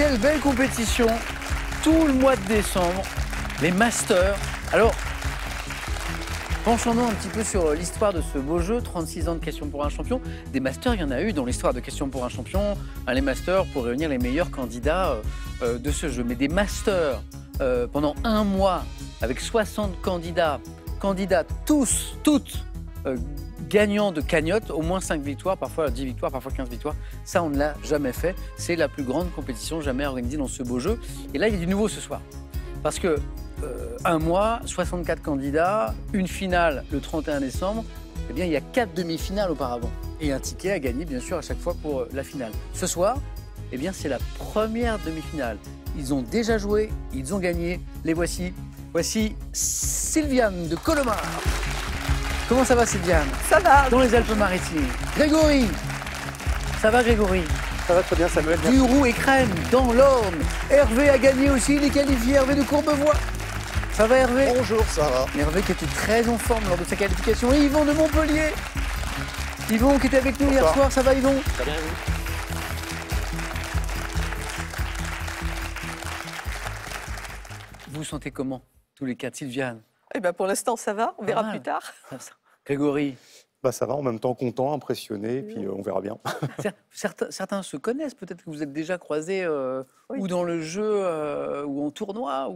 quelle belle compétition tout le mois de décembre, les Masters. Alors, penchons-nous un petit peu sur l'histoire de ce beau jeu, 36 ans de questions pour un champion. Des Masters, il y en a eu dans l'histoire de questions pour un champion. Les Masters pour réunir les meilleurs candidats de ce jeu. Mais des Masters pendant un mois avec 60 candidats, toutes gagnants de cagnotte, au moins 5 victoires, parfois 10 victoires, parfois 15 victoires. Ça, on ne l'a jamais fait. C'est la plus grande compétition jamais organisée dans ce beau jeu. Et là, il y a du nouveau ce soir. Parce que un mois, 64 candidats, une finale le 31 décembre, eh bien, il y a 4 demi-finales auparavant. Et un ticket à gagner, bien sûr, à chaque fois pour la finale. Ce soir, eh bien, c'est la première demi-finale. Ils ont déjà joué, ils ont gagné. Les voici. Voici Sylviane de Colomar. Comment ça va, Sylviane? Ça va. Dans les Alpes-Maritimes. Grégory. Ça va, Grégory? Ça va très bien, Samuel. Du roux et crème dans l'Orne. Hervé a gagné aussi, il est qualifié. Hervé de Courbevoie. Ça va, Hervé? Bonjour, Sarah. Hervé qui était très en forme lors de sa qualification. Et Yvon de Montpellier. Yvon qui était avec nous hier soir. Ça va, Yvon? Très bien, oui. Vous vous sentez comment, tous les quatre, Sylviane? Eh ben pour l'instant, ça va. On verra plus tard. Grégory? Ça va, en même temps content, impressionné, et puis on verra bien. Certains se connaissent, peut-être que vous êtes déjà croisés Oui. ou dans le jeu ou en tournoi.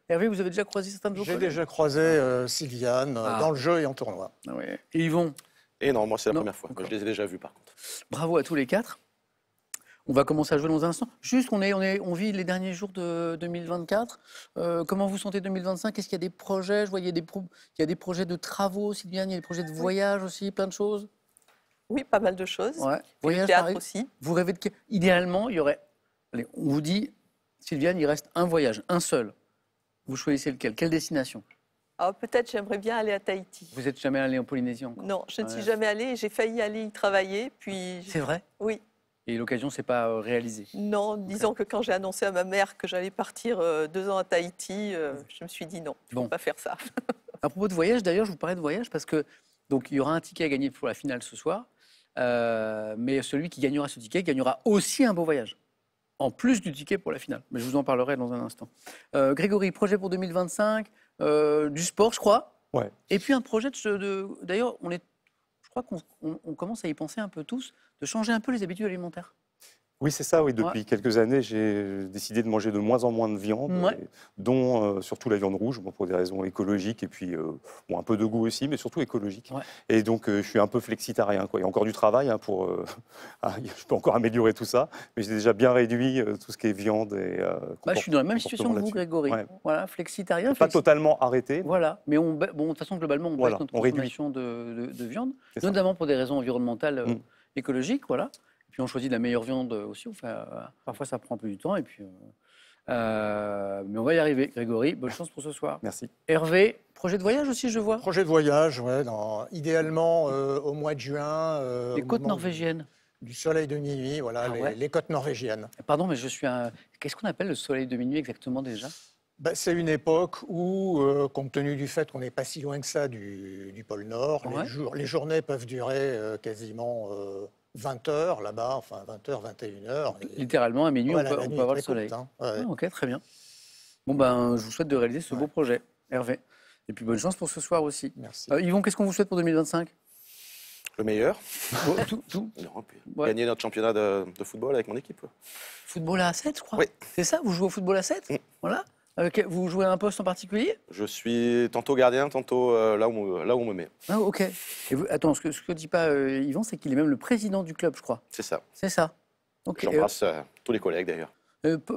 Hervé, vous avez déjà croisé certains de vos J'ai collègues? déjà croisé Sylviane dans le jeu et en tournoi. Ah ouais. Et Yvon? Et non, moi c'est la Non, première fois. encore. Je les ai déjà vus par contre. Bravo à tous les quatre. On va commencer à jouer dans un instant. Juste, on vit les derniers jours de 2024. Comment vous sentez 2025? Est-ce qu'il y a des projets? Je voyais il y a des projets de travaux, Sylviane, il y a des projets de voyage aussi, plein de choses. Oui, pas mal de choses. Ouais. Puis le Voyage, théâtre pareil. aussi. Vous rêvez de... Idéalement, il y aurait... Allez, on vous dit, Sylviane, il reste un voyage, un seul. Vous choisissez lequel? Quelle destination? Alors peut-être j'aimerais bien aller à Tahiti. Vous n'êtes jamais allé en Polynésie encore? Non, je ne suis Ouais. jamais allée. J'ai failli aller y travailler. Puis C'est vrai? Oui. Et l'occasion ne s'est pas réalisée? Non, disons que quand j'ai annoncé à ma mère que j'allais partir 2 ans à Tahiti, je me suis dit non, je ne Bon. peux pas faire ça. À propos de voyage, d'ailleurs, je vous parlais de voyage parce que donc, il y aura un ticket à gagner pour la finale ce soir. Mais celui qui gagnera ce ticket gagnera aussi un beau voyage. En plus du ticket pour la finale. Mais je vous en parlerai dans un instant. Grégory, projet pour 2025, du sport, je crois. Ouais. Et puis un projet d'ailleurs, je crois qu'on commence à y penser un peu tous, de changer un peu les habitudes alimentaires. Oui, c'est ça, oui. Depuis quelques années, j'ai décidé de manger de moins en moins de viande, dont surtout la viande rouge, bon, pour des raisons écologiques, et puis un peu de goût aussi, mais surtout écologique. Ouais. Et donc, je suis un peu flexitarien, quoi. Il y a encore du travail pour... je peux encore améliorer tout ça, mais j'ai déjà bien réduit tout ce qui est viande et... je suis dans la même situation que vous, Grégory. Ouais. Voilà, flexitarien. Pas totalement arrêté. Voilà, mais de toute façon, globalement, on baisse notre consommation de viande, notamment pour des raisons environnementales, écologiques, voilà. Puis on choisit la meilleure viande aussi. Parfois, ça prend un peu du temps. Et puis, mais on va y arriver, Grégory. Bonne chance pour ce soir. Merci. Hervé, projet de voyage aussi, je vois. Projet de voyage, ouais, idéalement au mois de juin. Les côtes norvégiennes. Du soleil de minuit, voilà, les côtes norvégiennes. Pardon, mais je suis un... Qu'est-ce qu'on appelle le soleil de minuit exactement déjà? C'est une époque où, compte tenu du fait qu'on n'est pas si loin que ça du pôle Nord, les journées peuvent durer quasiment 20 heures là-bas, enfin 20 heures, 21 heures. Littéralement, à minuit, on peut avoir le soleil. Courte, hein. Ok, très bien. Bon, je vous souhaite de réaliser ce beau projet, Hervé. Et puis, bonne chance pour ce soir aussi. Merci. Yvon, qu'est-ce qu'on vous souhaite pour 2025? Le meilleur. Tout. Gagner notre championnat de football avec mon équipe. Football à 7, je crois. Oui. C'est ça? Vous jouez au football à 7? Voilà. Vous jouez à un poste en particulier? Je suis tantôt gardien, tantôt là où on me met. Ah, ok. Et attends, ce que ne dit pas Yvan, c'est qu'il est même le président du club, je crois. C'est ça. C'est ça. Okay. J'embrasse tous les collègues d'ailleurs.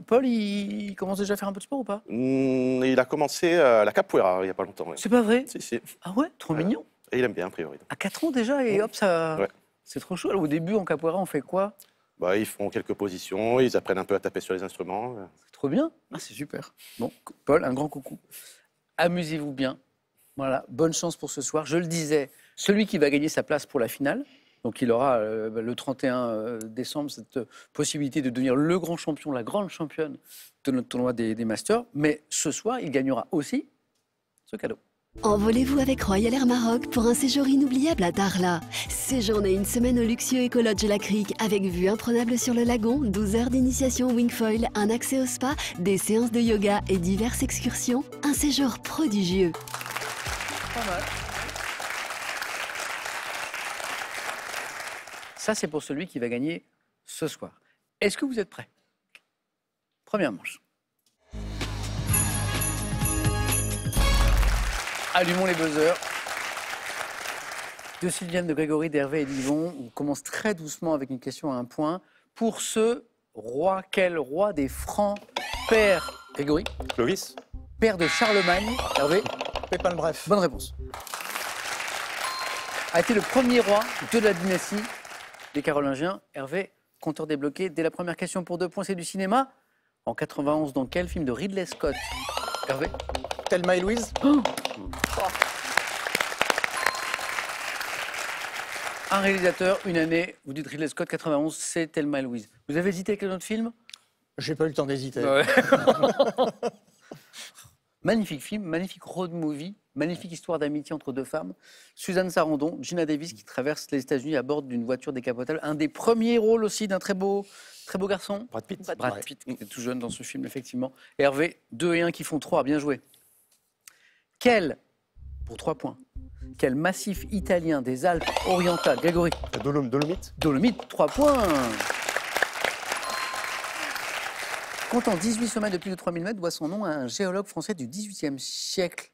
Paul, il commence déjà à faire un peu de sport ou pas? Il a commencé à la capoeira il n'y a pas longtemps. Ouais. C'est pas vrai? Si. Ah ouais? Trop mignon. Et il aime bien, a priori. À 4 ans déjà, et hop, ça... Ouais. C'est trop chaud. Alors, au début, en capoeira, on fait quoi? Ils font quelques positions, ils apprennent un peu à taper sur les instruments. C'est trop bien. Ah, c'est super. Bon, Paul, un grand coucou. Amusez-vous bien. Voilà, bonne chance pour ce soir. Je le disais, celui qui va gagner sa place pour la finale, donc il aura le 31 décembre cette possibilité de devenir le grand champion, la grande championne de notre tournoi des Masters. Mais ce soir, il gagnera aussi ce cadeau. Envolez-vous avec Royal Air Maroc pour un séjour inoubliable à Darla. Séjournez une semaine au luxueux Écolodge La Crique avec vue imprenable sur le lagon, 12 heures d'initiation wingfoil, un accès au spa, des séances de yoga et diverses excursions. Un séjour prodigieux. Pas mal. Ça, c'est pour celui qui va gagner ce soir. Est-ce que vous êtes prêts? Première manche. Allumons les buzzers. De Sylviane, de Grégory, d'Hervé et d'Yvon. On commence très doucement avec une question à un point. Pour ce roi, quel roi des Francs? Père Grégory. Clovis. Père de Charlemagne. Hervé. Pépin le Bref. Bonne réponse. A été le premier roi de la dynastie des Carolingiens. Hervé, compteur débloqué. Dès la première question pour 2 points, c'est du cinéma. En 91, dans quel film de Ridley Scott? Hervé. Thelma et Louise. Un réalisateur, une année, vous dites Ridley Scott, 91, c'est Thelma et Louise. Vous avez hésité avec un autre film? J'ai pas eu le temps d'hésiter. Ouais. Magnifique film, magnifique road movie, magnifique histoire d'amitié entre 2 femmes. Suzanne Sarandon, Gina Davis qui traverse les États-Unis à bord d'une voiture décapotable. Un des premiers rôles aussi d'un très beau garçon. Brad Pitt. Brad Pitt, qui était tout jeune dans ce film, effectivement. Et Hervé, 2 et 1 qui font 3, bien joué. Pour 3 points, quel massif italien des Alpes orientales, Grégory? Dolomite. Dolomite, 3 points. Comptant 18 sommets de plus de 3000 mètres, doit son nom à un géologue français du XVIIIe siècle.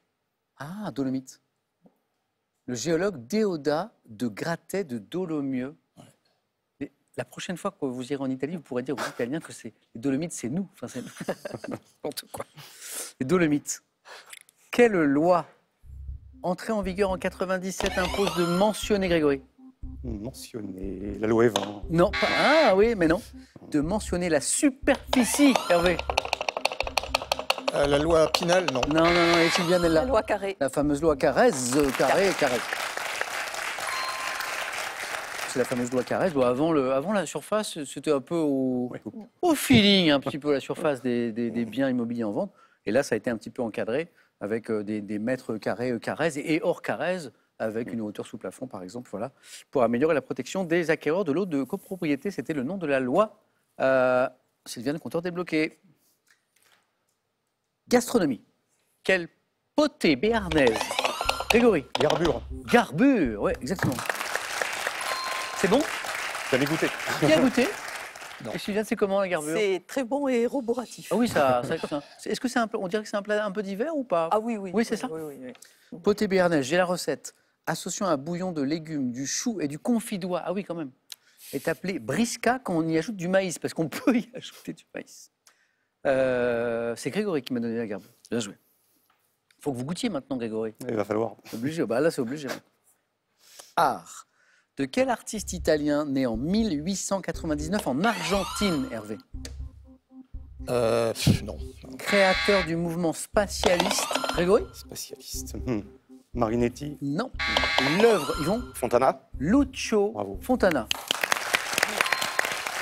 Ah, Dolomite. Le géologue Déodat de Grattais de Dolomieu. Mais la prochaine fois que vous irez en Italie, vous pourrez dire aux Italiens que les Dolomites, c'est nous. Enfin, c'est n'importe quoi. Les Dolomites. Quelle loi, entrée en vigueur en 97, impose de mentionner, Grégory? Mentionner la loi Evin. Non, pas... Ah oui, mais non. De mentionner la superficie, Hervé. La loi Pinel, non. Non, et Sylviane est là. La loi Carré. La fameuse loi Carrez, Carré. C'est la fameuse loi Carrez. Bon, avant la surface, c'était un peu au feeling, un petit peu la surface des biens immobiliers en vente. Et là, ça a été un petit peu encadré avec des mètres carrés Carrez et hors Carrez, avec une hauteur sous plafond, par exemple, voilà, pour améliorer la protection des acquéreurs de l'eau de copropriété. C'était le nom de la loi. Sylviane, compteur débloqué. Gastronomie. Quelle potée béarnaise? Grégory. Garbure, oui, exactement. C'est bon? J'avais goûté. Bien goûté. Et Sylviane, c'est comment la garbure? C'est très bon et roboratif. Ah oui, est-ce que c'est on dirait que c'est un plat un peu d'hiver ou pas? Ah oui. Oui, c'est ça. Oui. Potée béarnaise, j'ai la recette. Associant un bouillon de légumes, du chou et du confit d'oie, ah oui quand même, est appelée brisca quand on y ajoute du maïs, parce qu'on peut y ajouter du maïs. C'est Grégory qui m'a donné la garbure. Bien joué. Il faut que vous goûtiez maintenant, Grégory. Il va falloir. Obligé. Bah là, c'est obligé. Art. De quel artiste italien né en 1899 en Argentine, Hervé? Non. Créateur du mouvement spatialiste, Grégory? Spatialiste. Marinetti. Non. L'œuvre, Yvon? Fontana. Lucio Bravo. Fontana.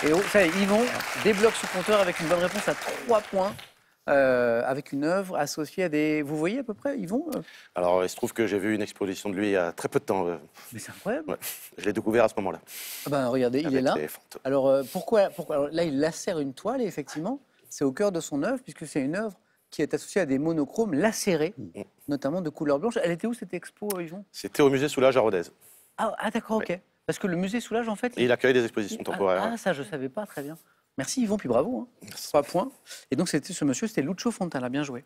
Et ça y est, Yvon débloque ce compteur avec une bonne réponse à 3 points. Avec une œuvre associée à des... Vous voyez à peu près, Yvon? Alors, il se trouve que j'ai vu une exposition de lui il y a très peu de temps. Mais c'est incroyable. Ouais. Je l'ai découvert à ce moment-là. Ah ben, regardez, il est là. Alors, pourquoi alors, là, il lacère une toile, et effectivement, c'est au cœur de son œuvre, puisque c'est une œuvre qui est associée à des monochromes lacérés, notamment de couleur blanche. Elle était où, cette expo, Yvon? C'était au musée Soulage à Rodez. Ah d'accord, ok. Parce que le musée Soulage, en fait... Et il accueille des expositions temporaires. Ah, ça, je ne savais pas, très bien. Merci Yvon, puis bravo. Hein. 3 points. Et donc, c'était ce monsieur, c'était Lucio Fontana, bien joué.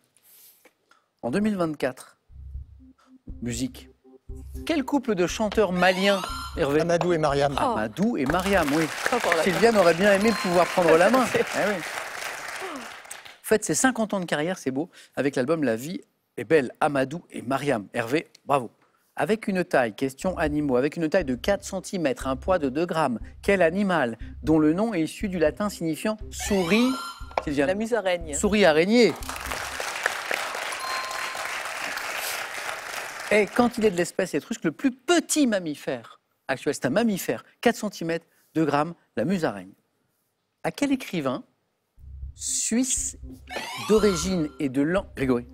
En 2024, musique. Quel couple de chanteurs maliens, Hervé? Amadou et Mariam. Amadou et Mariam, oui. Encore là. Sylviane aurait bien aimé pouvoir prendre la main. Eh oui. En fait, c'est 50 ans de carrière, c'est beau, avec l'album La vie est belle, Amadou et Mariam. Hervé, bravo. Avec une taille, question animaux, avec une taille de 4 cm, un poids de 2 grammes, quel animal dont le nom est issu du latin signifiant souris, Sylviane? La musaraigne. Souris araignée. Et quand il est de l'espèce étrusque, le plus petit mammifère actuel, c'est un mammifère, 4 cm, 2 grammes, la musaraigne. À quel écrivain suisse d'origine et de langue... Grégory?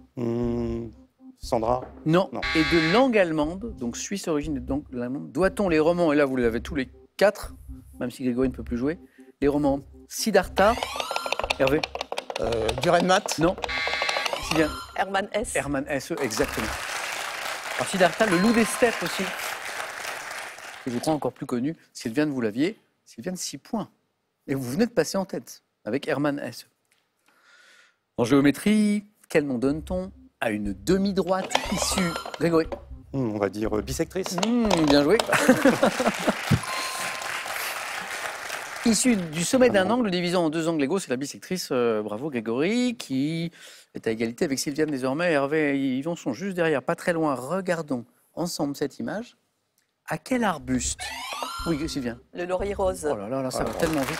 Sandra? Non. Non. Et de langue allemande, donc suisse origine de langue allemande, doit-on les romans, et là vous les avez tous les 4, même si Grégory ne peut plus jouer, les romans Siddhartha, Hervé? Dürrenmatt? Non. Sylviane? Hermann Hesse. Hermann Hesse, exactement. Alors Siddhartha, le loup des steppes aussi. Et je crois encore plus connu, Sylviane, vous l'aviez. Sylviane, 6 points. Et vous venez de passer en tête avec Hermann Hesse. En géométrie, quel nom donne-t-on à une demi-droite issue... Grégory? On va dire bisectrice. Bien joué. Issue du sommet d'un angle divisant en 2 angles égaux, c'est la bisectrice. Bravo Grégory, qui est à égalité avec Sylviane désormais. Hervé et Yvon sont juste derrière, pas très loin. Regardons ensemble cette image. À quel arbuste? Oui, Sylviane. Le laurier rose. Oh là là, ça va tellement vite.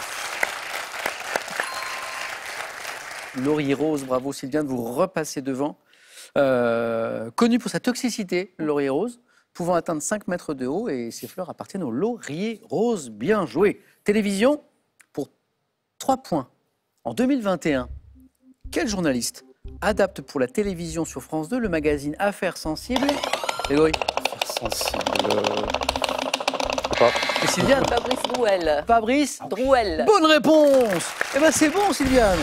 Laurier rose, bravo Sylviane, vous repassez devant. Connu pour sa toxicité, le laurier rose, pouvant atteindre 5 mètres de haut, et ses fleurs appartiennent au laurier rose. Bien joué. Télévision, pour 3 points. En 2021, quel journaliste adapte pour la télévision sur France 2 le magazine Affaires sensibles? Grégory? Sensible. Et Sylviane? Fabrice Drouel. Fabrice Drouel. Bonne réponse. Eh ben c'est bon Sylviane.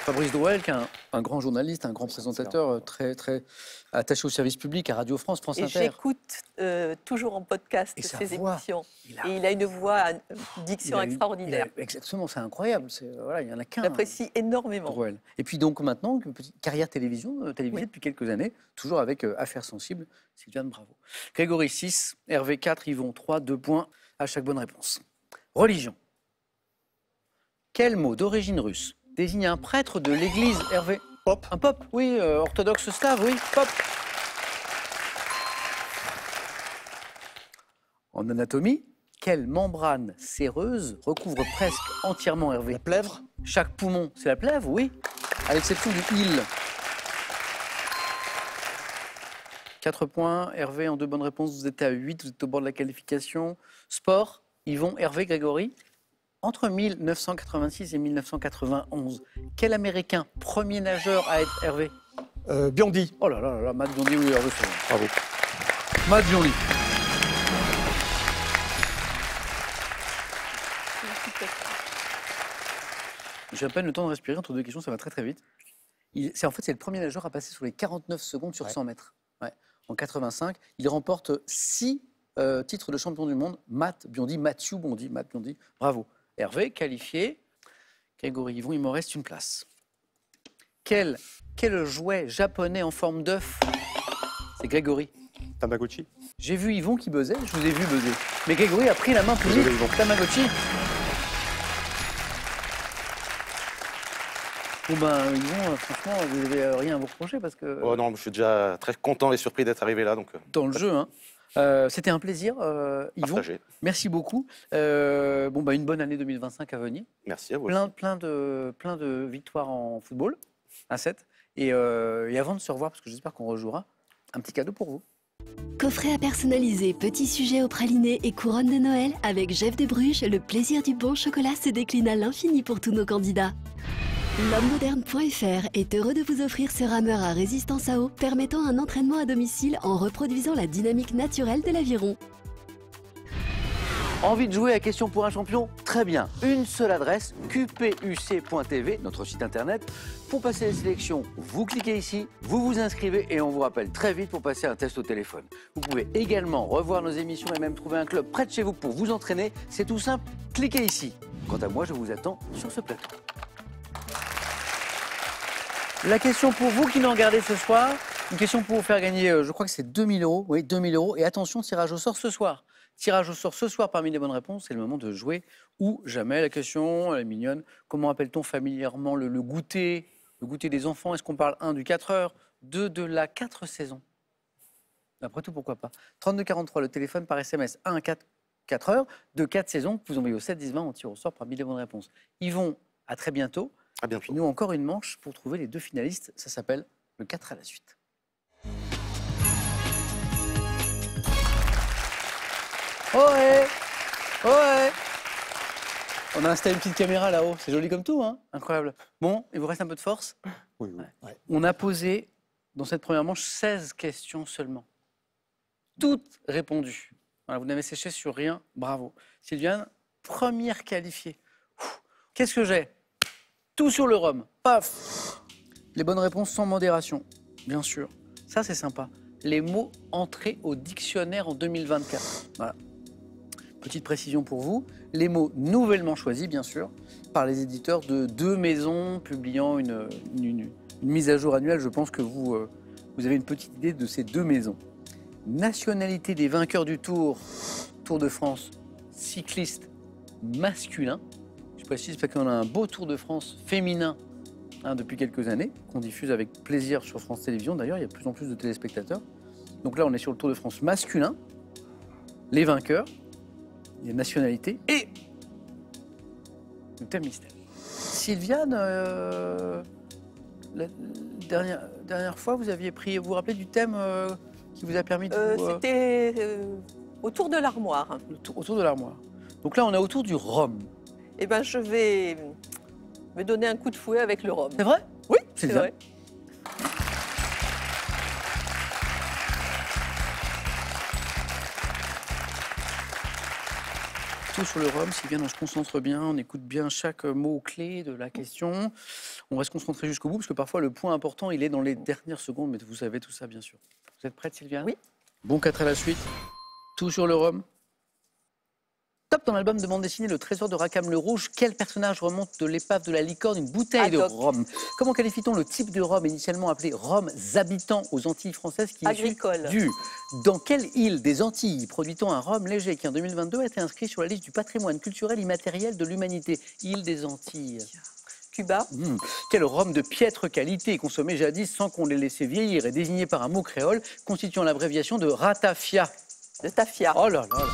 Fabrice Drouel, qui est un grand journaliste, un grand présentateur, très attaché au service public à Radio France, France Et Inter. j'écoute toujours en podcast Et sa ses voix, émissions. Et il a une voix, une diction extraordinaire. Exactement, c'est incroyable. Voilà, il n'y en a qu'un. J'apprécie énormément. Drouel. Et puis donc maintenant, une petite carrière télévisée depuis quelques années, toujours avec Affaires sensibles. Sylviane, bravo. Grégory 6, Hervé 4, Yvon 3, 2 points à chaque bonne réponse. Religion. Quel mot d'origine russe désigne un prêtre de l'église? Hervé? Pope. Un pope, oui, orthodoxe slave, oui, pope. En anatomie, quelle membrane séreuse recouvre presque entièrement, Hervé? La plèvre. Chaque poumon, c'est la plèvre, oui, à l'exception du île. 4 points, Hervé en 2 bonnes réponses, vous êtes à 8, vous êtes au bord de la qualification. Sport, Yvon, Hervé, Grégory. Entre 1986 et 1991, quel Américain premier nageur à être Hervé? Biondi. Oh là là là, Matt Biondi, oui, Hervé, c'est bon. Bravo. Matt Biondi. J'ai à peine le temps de respirer entre 2 questions, ça va très vite. C'est le premier nageur à passer sur les 49 secondes sur 100 mètres. Ouais. En 85, il remporte 6 titres de champion du monde. Matt Biondi, Mathieu Biondi, Matt Biondi, bravo. Hervé, qualifié. Grégory Yvon, il m'en reste une place. Quel jouet japonais en forme d'œuf? C'est Grégory. Tamagotchi. J'ai vu Yvon qui buzzait, je vous ai vu buzzer. Mais Grégory a pris la main plus vite. Tamagotchi. Bon ben Yvon, franchement, vous n'avez rien à vous reprocher parce que... Oh non, je suis déjà très content et surpris d'être arrivé là. Donc, dans le jeu, hein. C'était un plaisir, Yvon. partagé. Merci beaucoup. Une bonne année 2025 à venir. Merci à vous. Plein de victoires en football, à 7. Et avant de se revoir, parce que j'espère qu'on rejouera, un petit cadeau pour vous. Coffret à personnaliser, petits sujets au praliné et couronne de Noël avec Jeff de Bruges, le plaisir du bon chocolat se décline à l'infini pour tous nos candidats. L'hommemoderne.fr est heureux de vous offrir ce rameur à résistance à eau permettant un entraînement à domicile en reproduisant la dynamique naturelle de l'aviron. Envie de jouer à Question pour un champion? Très bien. Une seule adresse, qpuc.tv, notre site internet. Pour passer les sélections, vous cliquez ici, vous vous inscrivez et on vous rappelle très vite pour passer un test au téléphone. Vous pouvez également revoir nos émissions et même trouver un club près de chez vous pour vous entraîner. C'est tout simple, cliquez ici. Quant à moi, je vous attends sur ce plateau. La question pour vous qui nous regardez ce soir, une question pour vous faire gagner, je crois que c'est 2000 €. Oui, 2000 €. Et attention, tirage au sort ce soir. Tirage au sort ce soir parmi les bonnes réponses, c'est le moment de jouer ou jamais. La question, elle est mignonne. Comment appelle-t-on familièrement le goûter des enfants? Est-ce qu'on parle 1 du 4 heures, 2 de la 4 saisons? Après tout, pourquoi pas. 3243, le téléphone par SMS, 1 4 heures, 2 4 saisons. Vous envoyez au 7 10 20, on tire au sort parmi les bonnes réponses. Yvon, à très bientôt. À bientôt. Puis nous, encore une manche pour trouver les 2 finalistes. Ça s'appelle le 4 à la suite. Ohé! Ohé! On a installé une petite caméra là-haut. C'est joli comme tout, hein? Incroyable. Bon, il vous reste un peu de force? Oui, oui. Ouais. On a posé, dans cette première manche, 16 questions seulement. Toutes répondues. Voilà, vous n'avez séché sur rien. Bravo. Sylviane, première qualifiée. Qu'est-ce que j'ai? Tout sur le rhum. Paf! Les bonnes réponses sans modération, bien sûr. Ça, c'est sympa. Les mots entrés au dictionnaire en 2024. Voilà. Petite précision pour vous. Les mots nouvellement choisis, bien sûr, par les éditeurs de 2 maisons publiant une mise à jour annuelle. Je pense que vous avez une petite idée de ces 2 maisons. Nationalité des vainqueurs du Tour de France, cycliste masculin. Je précise parce qu'on a un beau Tour de France féminin depuis quelques années, qu'on diffuse avec plaisir sur France Télévisions. D'ailleurs, il y a de plus en plus de téléspectateurs. Donc là, on est sur le Tour de France masculin. Les vainqueurs, les nationalités et le thème mystère. Sylviane, la dernière fois, vous aviez pris, vous vous rappelez du thème qui vous a permis de C'était autour de l'armoire. Autour de l'armoire. Donc là, on est autour du rhum. Eh bien, je vais me donner un coup de fouet avec le rhum. C'est vrai? Oui, c'est c'est bien. vrai. Tout sur le rhum, Sylviane, on se concentre bien, on écoute bien chaque mot-clé de la question. On va se concentrer jusqu'au bout, parce que parfois le point important, il est dans les dernières secondes, mais vous savez tout ça, bien sûr. Vous êtes prête, Sylviane? Oui. Bon 4 à la suite. Tout sur le rhum. Top, dans l'album de bande dessinée Le Trésor de Rackham le Rouge, quel personnage remonte de l'épave de la licorne une bouteille de Haddock. rhum? Comment qualifie-t-on le type de rhum initialement appelé rhum habitant aux Antilles françaises qui est issu Agricole. du... Dans quelle île des Antilles produit-on un rhum léger qui en 2022 a été inscrit sur la liste du patrimoine culturel immatériel de l'humanité? Île des Antilles. Cuba. Quel rhum de piètre qualité, consommé jadis sans qu'on les laissait vieillir, est désigné par un mot créole constituant l'abréviation de ratafia? De tafia. Oh là là là.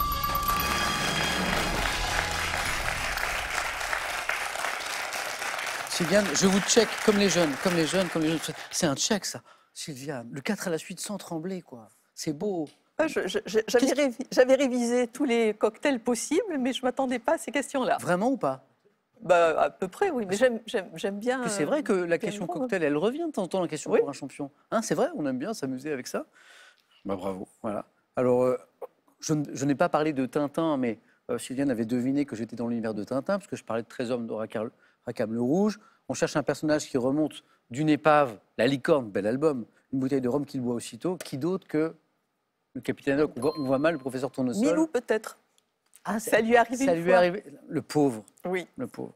Sylviane, je vous check comme les jeunes. C'est un check, ça. Sylviane, le 4 à la suite sans trembler, quoi. C'est beau. Ouais, j'avais révisé tous les cocktails possibles, mais je ne m'attendais pas à ces questions-là. Vraiment ou pas? Bah, à peu près, oui, mais j'aime bien... C'est vrai que la bien question le rhum. cocktail, elle revient de temps en temps, la question Oui. pour un champion. Hein, c'est vrai, on aime bien s'amuser avec ça. Bah, bravo, voilà. Alors, je n'ai pas parlé de Tintin, mais Sylviane avait deviné que j'étais dans l'univers de Tintin, parce que je parlais de Trésor de Rackham le Rouge. On cherche un personnage qui remonte d'une épave, la licorne, bel album, une bouteille de rhum qu'il boit aussitôt. Qui d'autre que le capitaine Haddock? On voit mal le professeur Tournesol. Milou, peut-être. Ah, Ça lui est arrivé ça une lui est fois. arrivé. Le pauvre, Oui, le pauvre.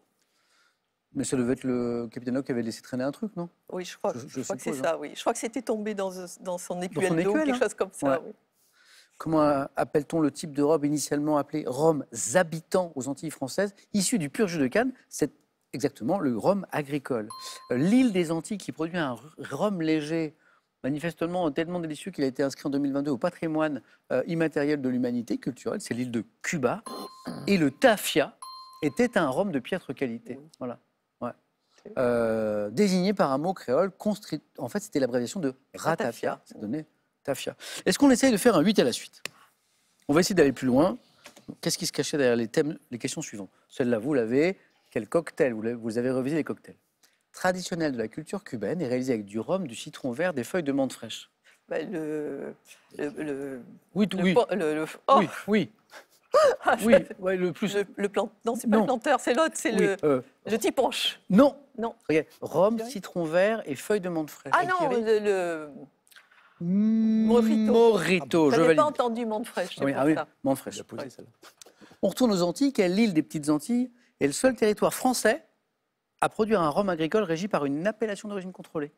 Mais ça devait être le capitaine Haddock qui avait laissé traîner un truc, non? oui, je crois Je que c'est suppose, ça, oui. Je crois que c'était tombé dans son écuelle d'eau, écuelle, quelque hein. chose comme ça, Ouais. oui. Comment appelle-t-on le type de rhum initialement appelé rhum habitant aux Antilles françaises, issu du pur jus de canne? C'est exactement le rhum agricole. L'île des Antilles qui produit un rhum léger, manifestement tellement délicieux qu'il a été inscrit en 2022 au patrimoine immatériel de l'humanité culturelle, c'est l'île de Cuba. Et le tafia était un rhum de piètre qualité. Voilà. Ouais. Désigné par un mot créole, en fait c'était l'abréviation de ratafia. Ça donnait tafia. Est-ce qu'on essaye de faire un 8 à la suite? On va essayer d'aller plus loin. Qu'est-ce qui se cachait derrière les thèmes, les questions suivantes? Celle-là, vous l'avez. Quel cocktail? Vous avez revisé les cocktails. Traditionnel de la culture cubaine et réalisé avec du rhum, du citron vert, des feuilles de menthe fraîche. Bah, Oui, oh, oui. ah, Oui, ouais, le plus. non, c'est pas Non. le planteur, c'est l'autre, c'est Oui, le tiponche. non. Non. Regarde, rhum, Oui. citron vert et feuilles de menthe fraîche. Ah non, Éclairé. Mojito. Mojito, je J'avais valide. pas entendu menthe fraîche, c'est Oui, pour ah oui, ça. menthe fraîche. Il a posé celle-là. On retourne aux Antilles. Quelle île des Petites Antilles est le seul territoire français à produire un rhum agricole régi par une appellation d'origine contrôlée?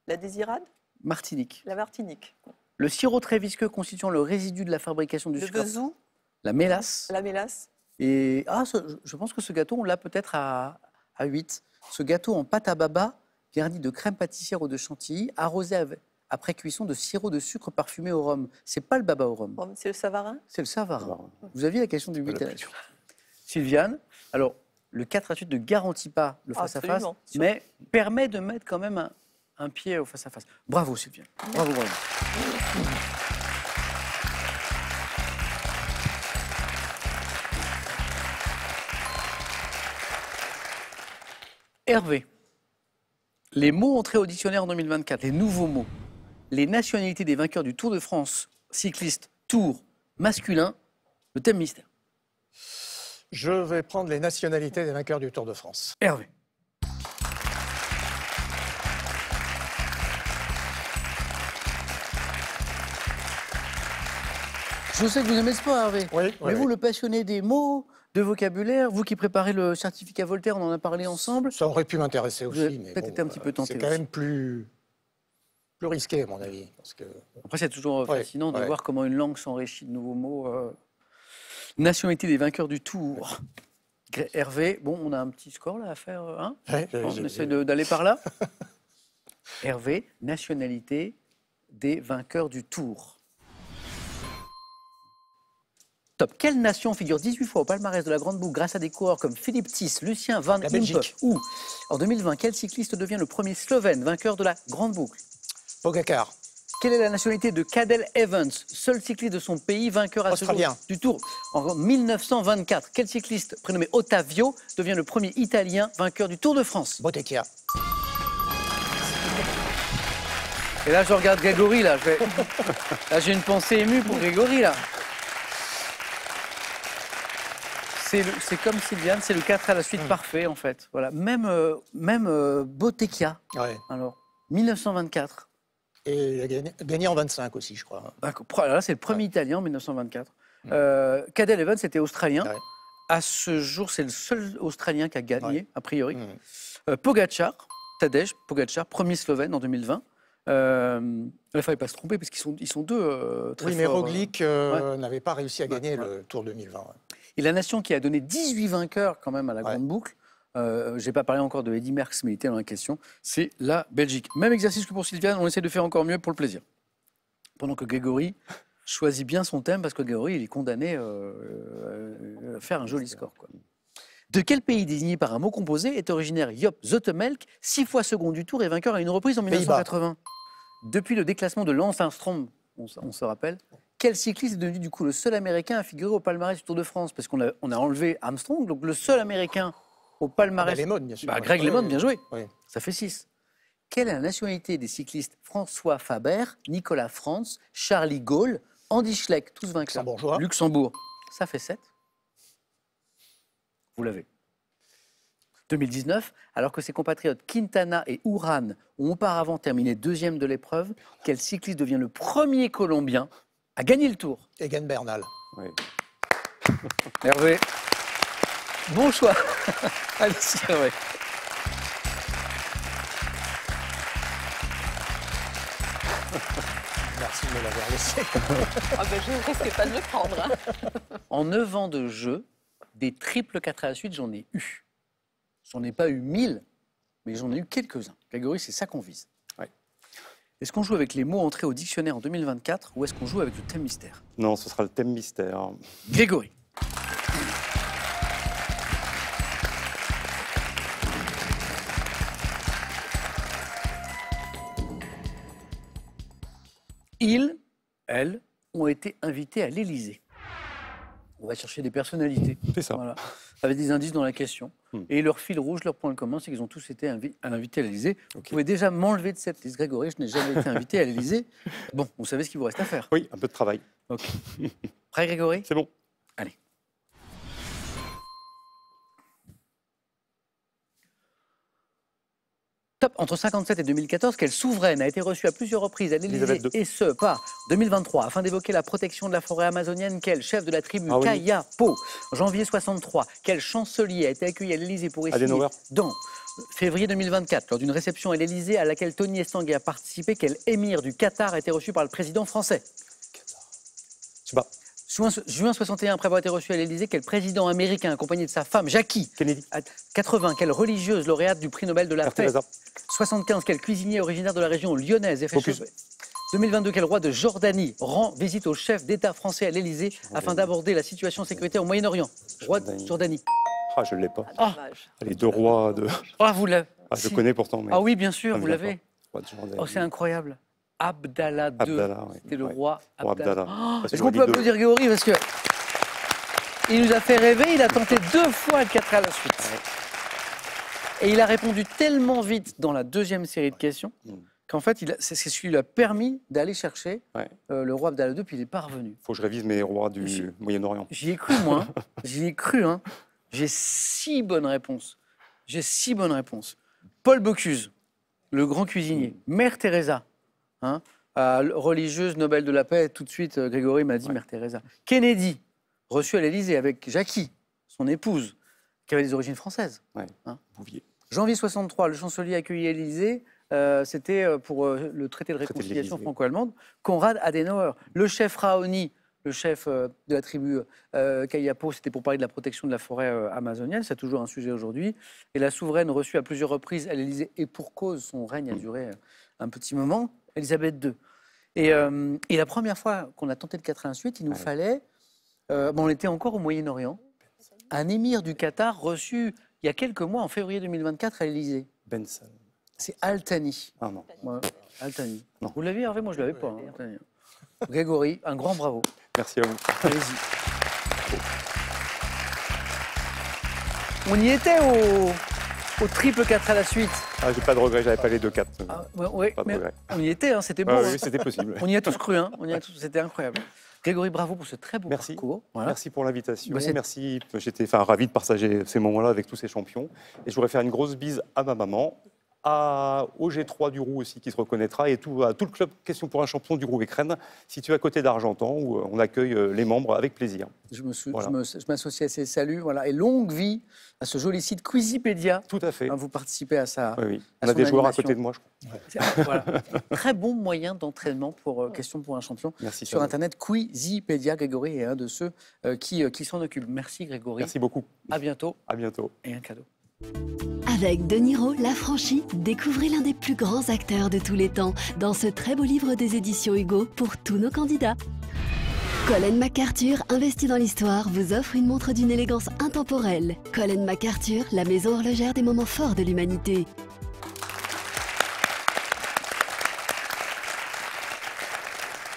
La Désirade, Martinique. la Martinique, Le sirop très visqueux constituant le résidu de la fabrication du le sucre. vezou, La mélasse. la mélasse. Et je pense que ce gâteau, on l'a peut-être à 8. Ce gâteau en pâte à baba, garni de crème pâtissière ou de chantilly, arrosé après cuisson de sirop de sucre parfumé au rhum. C'est pas le baba au rhum, Oh, c'est le Savarin. c'est le savarin. Savarin. Vous aviez la question du 8 à la suite. Sylviane, alors le 4 à suite ne garantit pas le face-à-face, Absolument. mais permet de mettre quand même un pied au face-à-face. Bravo Sylviane, bravo, bravo. Hervé, les mots entrés au dictionnaire en 2024, les nouveaux mots, les nationalités des vainqueurs du Tour de France, cycliste, Tour, masculin, le thème mystère. Je vais prendre les nationalités des vainqueurs du Tour de France. Hervé. Je sais que vous aimez ce sport, Hervé. Oui, mais vous, le passionné des mots, de vocabulaire, vous qui préparez le certificat Voltaire, on en a parlé ensemble. Ça aurait pu m'intéresser aussi, mais peut-être été un petit peu tenté. C'est quand même plus risqué, à mon avis. Parce que... Après, c'est toujours fascinant de voir comment une langue s'enrichit de nouveaux mots. Nationalité des vainqueurs du Tour. Hervé, bon, on a un petit score là à faire. Hein on essaie d'aller par là. Hervé, nationalité des vainqueurs du Tour. Top. Quelle nation figure 18 fois au palmarès de la Grande Boucle grâce à des coureurs comme Philippe Thys, Lucien Van Impe ou, en 2020, quel cycliste devient le premier Slovène vainqueur de la Grande Boucle? Pogacar. Quelle est la nationalité de Cadel Evans, seul cycliste de son pays vainqueur à ce jour du Tour en 1924? Quel cycliste prénommé Ottavio devient le premier Italien vainqueur du Tour de France? Bottecchia. Et là, je regarde Grégory, là. Là, j'ai une pensée émue pour Grégory, là. C'est comme Sylviane, c'est le 4 à la suite parfait, en fait. Voilà. Même Bottecchia. Ouais. Alors, 1924. Et il a gagné en 25 aussi, je crois. Là, c'est le premier Italien en 1924. Cadel Evans était australien. Ouais. À ce jour, c'est le seul Australien qui a gagné, a priori. Pogacar, Tadej Pogacar, premier Slovène en 2020. Il ne fallait pas se tromper parce qu'ils sont deux très forts. Oui, mais Roglic n'avait pas réussi à gagner le Tour 2020. Ouais. Et la nation qui a donné 18 vainqueurs quand même à la Grande Boucle, je n'ai pas parlé encore de Eddy Merckx, mais il était dans la question, c'est la Belgique. Même exercice que pour Sylviane, on essaie de faire encore mieux pour le plaisir. Pendant que Grégory choisit bien son thème, parce que Grégory, il est condamné à faire un joli score, quoi. De quel pays désigné par un mot composé est originaire Joop Zoetemelk, 6 fois second du Tour et vainqueur à une reprise en 1980? Depuis le déclassement de Lance Armstrong, on se rappelle, quel cycliste est devenu du coup le seul Américain à figurer au palmarès du Tour de France? Parce qu'on a enlevé Armstrong, donc le seul Américain au palmarès. Lemon, bien sûr. Greg Lemon, bien joué. Oui. Ça fait 6. Quelle est la nationalité des cyclistes François Faber, Nicolas Frantz, Charlie Gaulle, Andy Schleck, tous vainqueurs? Luxembourg. Ça fait 7. Vous l'avez. 2019, alors que ses compatriotes Quintana et Uran ont auparavant terminé deuxième de l'épreuve, quel cycliste devient le premier Colombien à gagner le Tour? Egan Bernal. Oui. Hervé. Bon choix. Allez-y, Hervé. Merci de me l'avoir laissé. Je ne risquais pas de le prendre. Hein. En 9 ans de jeu, des triples 4 à la suite, j'en ai eu. J'en ai pas eu 1000, mais j'en ai eu quelques-uns. Grégory, c'est ça qu'on vise. Ouais. Est-ce qu'on joue avec les mots entrés au dictionnaire en 2024 ou est-ce qu'on joue avec le thème mystère? Non, ce sera le thème mystère. Grégory. Ils, elles, ont été invités à l'Élysée. On va chercher des personnalités. C'est ça. Voilà. Avec des indices dans la question. Et leur fil rouge, leur point commun, c'est qu'ils ont tous été invités à l'Élysée. Okay. Vous pouvez déjà m'enlever de cette liste. Grégory, je n'ai jamais été invité à l'Élysée. Bon, vous savez ce qu'il vous reste à faire. Oui, un peu de travail. Ok. Prêt, Grégory? C'est bon. Allez. Top. Entre 1957 et 2014, quelle souveraine a été reçue à plusieurs reprises à l'Élysée, et ce, par 2023, afin d'évoquer la protection de la forêt amazonienne? Quel chef de la tribu Kayapo? En janvier 63, quel chancelier a été accueilli à l'Élysée pour essayer dans février 2024, lors d'une réception à l'Élysée à laquelle Tony Estanguet a participé, quel émir du Qatar a été reçu par le président français? Je sais pas. Juin 61, après avoir été reçu à l'Élysée, quel président américain accompagné de sa femme Jackie Kennedy. 80, quelle religieuse lauréate du prix Nobel de la paix? 75, quel cuisinier originaire de la région lyonnaise? 2022, quel roi de Jordanie rend visite au chef d'État français à l'Élysée afin d'aborder la situation sécuritaire au Moyen-Orient? Roi de Jordanie. Ah, je ne l'ai pas. Les deux rois de... vous l'avez. Je connais pourtant. Mais... Ah oui, bien sûr, vous l'avez. Oh, c'est incroyable. Abdallah II, c'était le roi Abdallah. Est-ce qu'on peut applaudir Grégory parce que il nous a fait rêver, il a tenté 2 fois le 4 à la suite. Et il a répondu tellement vite dans la deuxième série de questions qu'en fait, c'est ce qui lui a permis d'aller chercher le roi Abdallah II, puis il n'est pas revenu. Il faut que je révise mes rois du Moyen-Orient. J'y ai cru, moi. J'y ai cru. Hein. J'ai 6 bonnes réponses. Paul Bocuse, le grand cuisinier. Mère Teresa, religieuse Nobel de la paix. Tout de suite, Grégory m'a dit Mère Teresa. Kennedy, reçu à l'Élysée avec Jackie, son épouse, qui avait des origines françaises. Bouvier. Janvier 63, le chancelier accueilli à l'Élysée. C'était pour le traité de réconciliation franco-allemande. Konrad Adenauer, le chef Raoni, le chef de la tribu Kayapo, c'était pour parler de la protection de la forêt amazonienne. C'est toujours un sujet aujourd'hui. Et la souveraine reçue à plusieurs reprises à l'Élysée, et pour cause, son règne a duré un petit moment, Elisabeth II. Et la première fois qu'on a tenté le 4 à la suite, il nous fallait... on était encore au Moyen-Orient. Un émir du Qatar reçu il y a quelques mois, en février 2024, à l'Élysée. Ben Salem. C'est Al-Thani. Ah non. Ouais, Al-Thani. Non. Vous l'aviez, Hervé? Moi, je ne l'avais pas. Al-Thani. Grégory, un grand bravo. Merci à vous. Allez-y. On y était au triple 4 à la suite. Ah, j'ai pas de regret, j'avais pas les 2-4. Pas de regret. On y était, c'était beau. Oui, c'était possible. On y a tous cru, c'était incroyable. Grégory, bravo pour ce très beau parcours. Voilà. Merci pour l'invitation. Merci. J'étais ravi de partager ces moments-là avec tous ces champions. Et je voudrais faire une grosse bise à ma maman, au G3 du Roux aussi, qui se reconnaîtra, et à tout le club Question pour un champion du Roux-Écrenne, situé à côté d'Argentan, où on accueille les membres avec plaisir. Je m'associe à ces saluts. Voilà. Et longue vie à ce joli site Quizipédia. Tout à fait. Vous participez à ça. Oui. On a des joueurs à côté de moi, je crois. Voilà. Très bon moyen d'entraînement pour Question pour un champion. Merci. Sur Internet, Quizipédia. Grégory est un de ceux qui s'en occupe. Merci Grégory. Merci beaucoup. À bientôt. À bientôt. Et un cadeau. Avec De Niro, L'Affranchi, découvrez l'un des plus grands acteurs de tous les temps dans ce très beau livre des éditions Hugo pour tous nos candidats. Colin MacArthur, investi dans l'histoire, vous offre une montre d'une élégance intemporelle. Colin MacArthur, la maison horlogère des moments forts de l'humanité.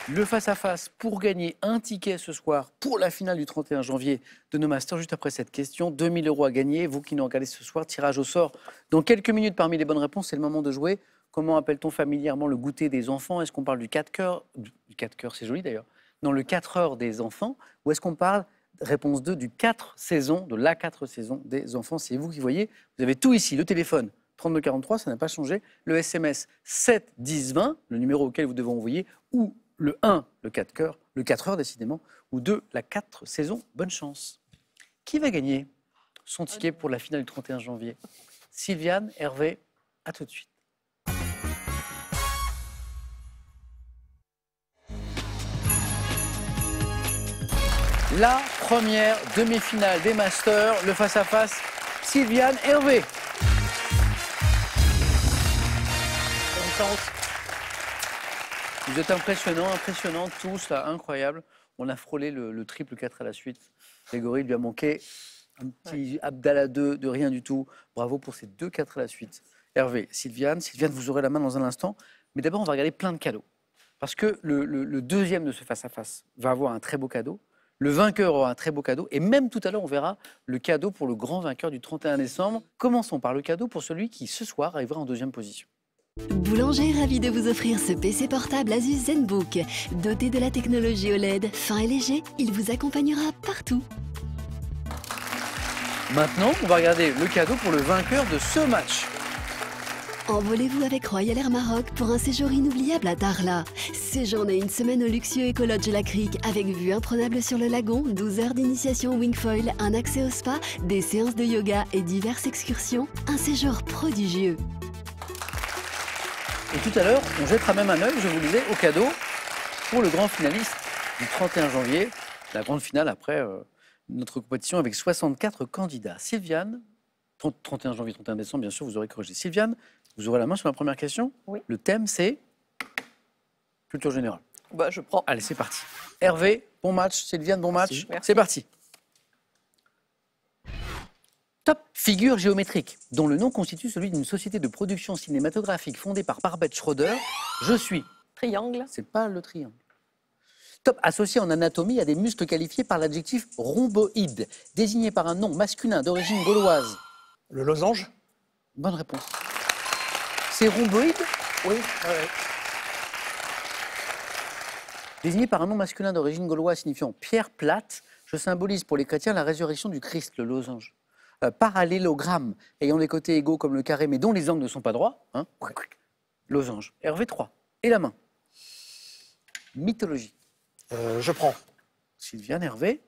Le face-à-face pour gagner un ticket ce soir pour la finale du 31 janvier de nos Masters. Juste après cette question, 2 000 € à gagner. Vous qui nous regardez ce soir, tirage au sort. Dans quelques minutes, parmi les bonnes réponses, c'est le moment de jouer. Comment appelle-t-on familièrement le goûter des enfants? Est-ce qu'on parle du 4 cœurs? Du 4 cœurs, c'est joli d'ailleurs. Non, le 4 heures des enfants. Ou est-ce qu'on parle, réponse 2, du 4 saisons, de la 4 saisons des enfants? C'est vous qui voyez. Vous avez tout ici. Le téléphone, 3243, ça n'a pas changé. Le SMS, 7 10 20, le numéro auquel vous devez envoyer. Ou le 1, le 4 cœurs, le 4 heures décidément, ou 2, la 4 saisons. Bonne chance. Qui va gagner son ticket pour la finale du 31 janvier? Sylviane, Hervé, à tout de suite. La première demi-finale des Masters, le face-à-face Sylviane, Hervé. Bonne chance. Vous êtes impressionnants tous, là, incroyable. On a frôlé le triple 4 à la suite. Grégory lui a manqué un petit Abdallah 2 de rien du tout. Bravo pour ces 2 4 à la suite. Hervé, Sylviane, vous aurez la main dans un instant. Mais d'abord, on va regarder plein de cadeaux. Parce que le deuxième de ce face-à-face va avoir un très beau cadeau. Le vainqueur aura un très beau cadeau. Et même tout à l'heure, on verra le cadeau pour le grand vainqueur du 31 décembre. Commençons par le cadeau pour celui qui, ce soir, arrivera en deuxième position. Boulanger est ravi de vous offrir ce PC portable Asus ZenBook. Doté de la technologie OLED, fin et léger, il vous accompagnera partout. Maintenant, on va regarder le cadeau pour le vainqueur de ce match. Envolez-vous avec Royal Air Maroc pour un séjour inoubliable à Darla. Séjournez une semaine au luxueux Écolodge La Crique avec vue imprenable sur le lagon, 12 heures d'initiation wingfoil, un accès au spa, des séances de yoga et diverses excursions. Un séjour prodigieux. Et tout à l'heure, on jettera même un œil, je vous le disais, au cadeau pour le grand finaliste du 31 janvier, la grande finale après notre compétition avec 64 candidats. Sylviane, 31 janvier, 31 décembre, bien sûr, vous aurez corrigé. Sylviane, vous aurez la main sur la première question. Oui. Le thème, c'est culture générale. Bah, je prends. Allez, c'est parti. Hervé, bon match. Sylviane, bon match. Merci. C'est parti. Top figure géométrique, dont le nom constitue celui d'une société de production cinématographique fondée par Barbet Schroeder. Je suis. Triangle. C'est pas le triangle. Top associé en anatomie à des muscles qualifiés par l'adjectif rhomboïde, désigné par un nom masculin d'origine gauloise. Le losange. Bonne réponse. C'est rhomboïde? Oui. Ouais. Désigné par un nom masculin d'origine gauloise signifiant pierre plate, je symbolise pour les chrétiens la résurrection du Christ, le losange. Parallélogramme, ayant des côtés égaux comme le carré, mais dont les angles ne sont pas droits. Hein, losange. Hervé 3. Et la main. Mythologie. Je prends. Sylviane, Hervé.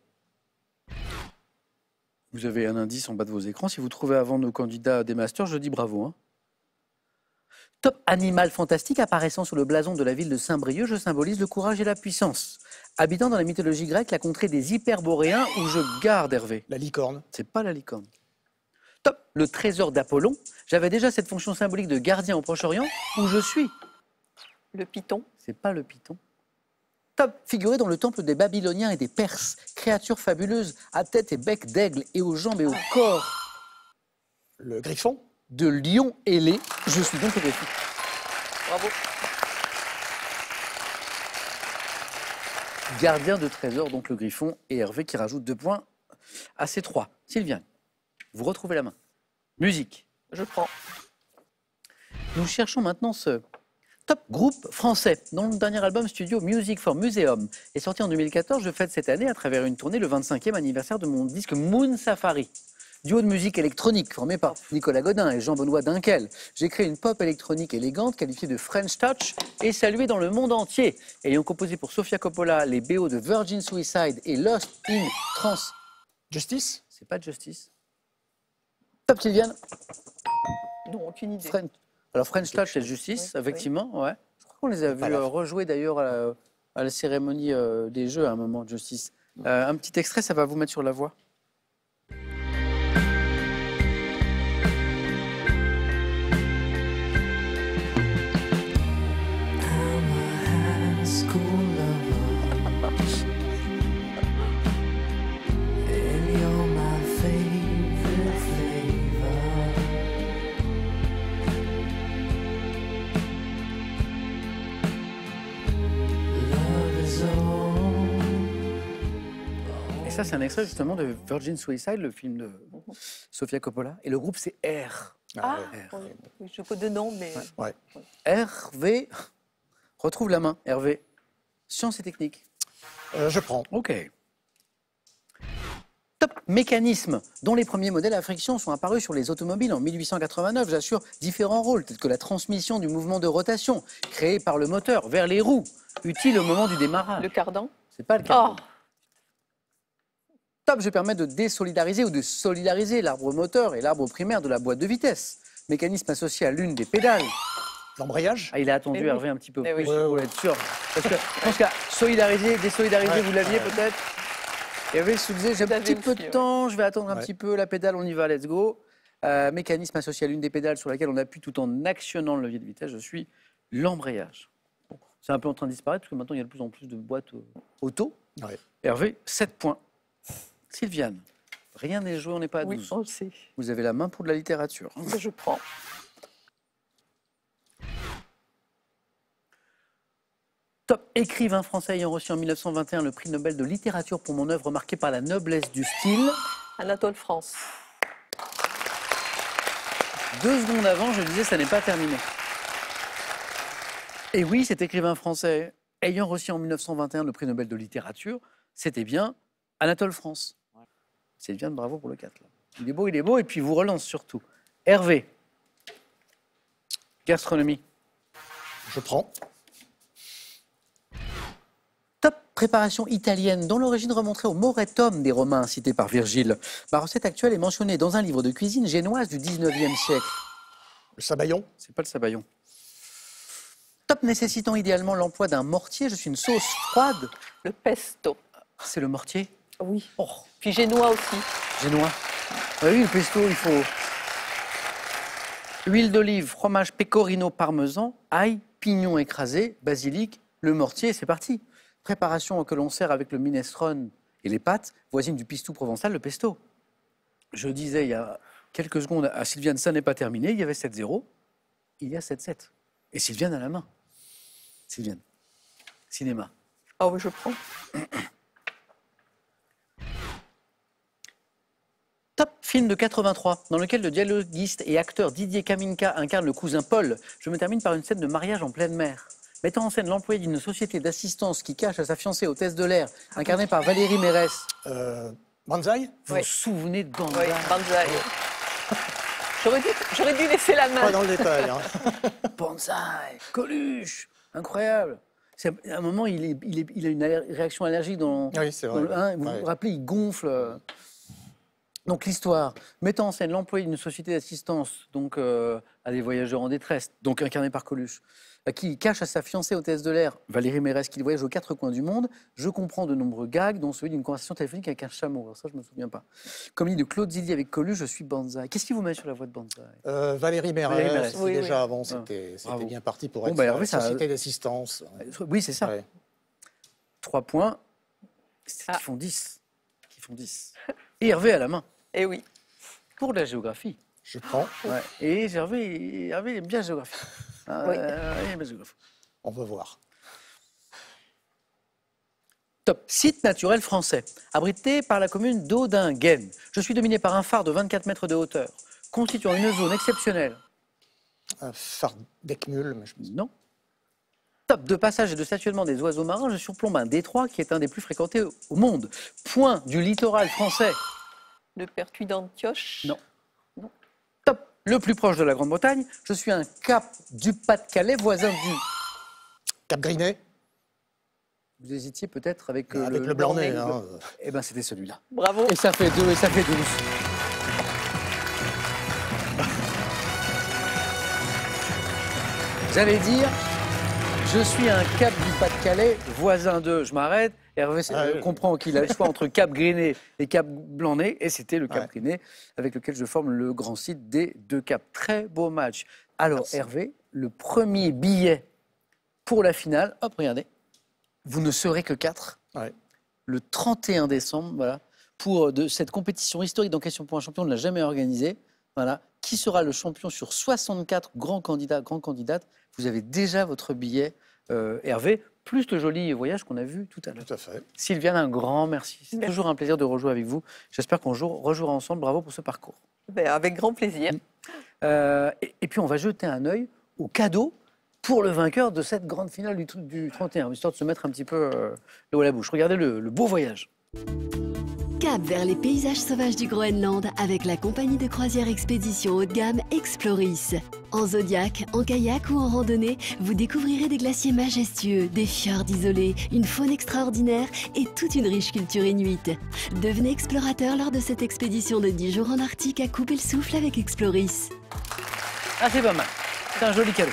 Vous avez un indice en bas de vos écrans. Si vous trouvez avant nos candidats des masters, je dis bravo. Hein. Top animal fantastique apparaissant sur le blason de la ville de Saint-Brieuc, je symbolise le courage et la puissance. Habitant dans la mythologie grecque, la contrée des Hyperboréens, où je garde Hervé. La licorne. C'est pas la licorne. Top, le trésor d'Apollon. J'avais déjà cette fonction symbolique de gardien au Proche-Orient, où je suis. Le python. C'est pas le python. Top, figuré dans le temple des Babyloniens et des Perses, créature fabuleuse, à tête et bec d'aigle et aux jambes et au corps Le griffon. de lion ailé, je suis donc le griffon. Bravo. Gardien de trésor, donc le griffon, et Hervé qui rajoute 2 points à ces 3. Sylviane, vous retrouvez la main. Musique. Je prends. Nous cherchons maintenant ce top groupe français, dont le dernier album studio Music for Museum est sorti en 2014. Je fête cette année à travers une tournée le 25e anniversaire de mon disque Moon Safari. Duo de musique électronique formé par Nicolas Godin et Jean-Benoît Dunkel. J'ai créé une pop électronique élégante qualifiée de French Touch et saluée dans le monde entier. Ayant composé pour Sofia Coppola les BO de Virgin Suicide et Lost in Trans. Justice. C'est pas Justice. Top Sylviane. Non, aucune idée. Alors French Touch c'est Justice, Oui, effectivement. Ouais. Je crois qu'on les a vus rejouer d'ailleurs à la cérémonie des Jeux à un moment, Justice. Un petit extrait, ça va vous mettre sur la voie. Ça, c'est un extrait justement de Virgin Suicide, le film de Sofia Coppola. Et le groupe, c'est R. Ah, R. oui, je connais de nom, mais... Ouais. Hervé, retrouve la main, Hervé. Sciences et techniques. Je prends. Ok. Top mécanisme, dont les premiers modèles à friction sont apparus sur les automobiles en 1889. J'assure différents rôles, tels que la transmission du mouvement de rotation, créé par le moteur, vers les roues, utile au moment du démarrage. Le cardan. C'est pas le cardan. Oh. Top, je permets de désolidariser ou de solidariser l'arbre moteur et l'arbre primaire de la boîte de vitesse. Mécanisme associé à l'une des pédales. L'embrayage. Ah, il a attendu Eh oui. Hervé un petit peu Eh plus oui. pour être sûr. Parce que je pense qu'à solidariser, désolidariser, vous l'aviez peut-être. Hervé se disait, j'ai un l'avais petit peu aussi, de temps, je vais attendre un Ouais. petit peu, la pédale, on y va, let's go. Mécanisme associé à l'une des pédales sur laquelle on appuie tout en actionnant le levier de vitesse, je suis l'embrayage. Bon, c'est un peu en train de disparaître parce que maintenant il y a de plus en plus de boîtes auto. Ouais. Hervé, 7 points. Sylviane, rien n'est joué, on n'est pas à 12. Oui, on le sait. Vous avez la main pour de la littérature. Je prends. Top écrivain français ayant reçu en 1921 le prix Nobel de littérature pour mon œuvre marquée par la noblesse du style. Anatole France. 2 secondes avant, je disais, ça n'est pas terminé. Et oui, cet écrivain français ayant reçu en 1921 le prix Nobel de littérature, c'était bien Anatole France. C'est bien, bravo pour le 4. Là. Il est beau, et puis il vous relance surtout. Hervé, gastronomie. Je prends. Top préparation italienne, dont l'origine remonterait au moretum des Romains cité par Virgile. Ma recette actuelle est mentionnée dans un livre de cuisine génoise du 19e siècle. Le sabayon. C'est pas le sabayon. Top nécessitant idéalement l'emploi d'un mortier, je suis une sauce froide. Le pesto. C'est le mortier. Oui. Oh, Puis génois aussi. génois. Oui, le pesto, il faut huile d'olive, fromage pecorino parmesan, ail, pignon écrasé, basilic, le mortier, c'est parti. Préparation que l'on sert avec le minestrone et les pâtes, voisine du pistou provençal, le pesto. Je disais il y a quelques secondes à Sylviane, ça n'est pas terminé, il y avait 7-0, il y a 7-7. Et Sylviane à la main. Sylviane, cinéma. Ah oui, je prends. Top film de 83, dans lequel le dialoguiste et acteur Didier Kaminka incarne le cousin Paul. Je me termine par une scène de mariage en pleine mer. Mettant en scène l'employé d'une société d'assistance qui cache à sa fiancée hôtesse de l'air, incarnée par Valérie Mérès. Banzai. Vous vous souvenez de Banzai? Oui, Banzai. J'aurais dû laisser la main. Pas dans le détail. Hein. Banzai, Coluche, incroyable. À un moment, il a une réaction allergique dans, oui, c'est vrai. Vous vous rappelez, il gonfle. Donc l'histoire, mettant en scène l'employé d'une société d'assistance donc à des voyageurs en détresse, donc incarné par Coluche, qui cache à sa fiancée hôtesse de l'air, Valérie Mérès, qu'il voyage aux quatre coins du monde. Je comprends de nombreux gags, dont celui d'une conversation téléphonique avec un chameau. Alors ça, je ne me souviens pas. Comédie de Claude Zidi avec Coluche, je suis Banzai. Qu'est-ce qui vous met sur la voie de Banzai? Valérie Mérès. Oui, déjà avant, c'était bien parti pour être Hervé, société d'assistance. Oui, c'est ça. Ouais. 3 points qui font 10. Et Hervé à la main. Eh oui. Pour la géographie. Je prends. Ouais. Et Hervé aime bien la géographie. Oui. Il aime la géographie. On va voir. Top. Site naturel français. Abrité par la commune d'Audingen. Je suis dominé par un phare de 24 mètres de hauteur, constituant une zone exceptionnelle. Un phare d'Eckmühl, mais je pense. Non. Top. De passage et de stationnement des oiseaux marins, je surplombe un détroit qui est un des plus fréquentés au monde. Point du littoral français. Le Pertuis d'Antioche. Non. Top. Le plus proche de la Grande-Bretagne, je suis un cap du Pas-de-Calais, voisin du... Cap Grinet. Vous hésitiez peut-être avec, avec le Blanc-Nez. Hein. Eh bien, c'était celui-là. Bravo. Et ça fait 2, et ça fait 12. J'allais dire, je suis un cap du Pas-de-Calais, voisin d'eux. Je m'arrête. Hervé comprend qu'il a le choix entre Cap Grinet et Cap Blanc-Nez. Et c'était le Cap Grinet avec lequel je forme le grand site des deux caps. Très beau match. Alors, merci. Hervé, le premier billet pour la finale, hop, regardez, vous ne serez que 4. Ouais. Le 31 décembre, voilà, pour cette compétition historique dans Question pour un champion, on ne l'a jamais organisée. Voilà. Qui sera le champion sur 64 grands candidats, grandes candidates? Vous avez déjà votre billet, Hervé, plus le joli voyage qu'on a vu tout à l'heure. Tout à fait. Sylviane, un grand merci. C'est toujours un plaisir de rejouer avec vous. J'espère qu'on rejouera ensemble. Bravo pour ce parcours. Ben, avec grand plaisir. Et puis, on va jeter un œil au cadeau pour le vainqueur de cette grande finale du 31, histoire de se mettre un petit peu l'eau à la bouche. Regardez le beau voyage. Cap vers les paysages sauvages du Groenland avec la compagnie de croisière expédition haut de gamme Exploris. En zodiac, en kayak ou en randonnée, vous découvrirez des glaciers majestueux, des fjords isolés, une faune extraordinaire et toute une riche culture inuite. Devenez explorateur lors de cette expédition de 10 jours en Arctique à couper le souffle avec Exploris. Ah, c'est pas mal. C'est un joli cadeau.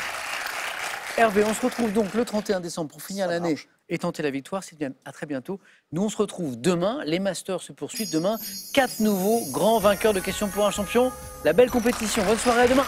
Hervé, on se retrouve donc le 31 décembre pour finir l'année et tenter la victoire. Sylviane, à très bientôt. Nous, on se retrouve demain. Les Masters se poursuivent demain. 4 nouveaux grands vainqueurs de Questions pour un champion. La belle compétition. Bonne soirée, à demain.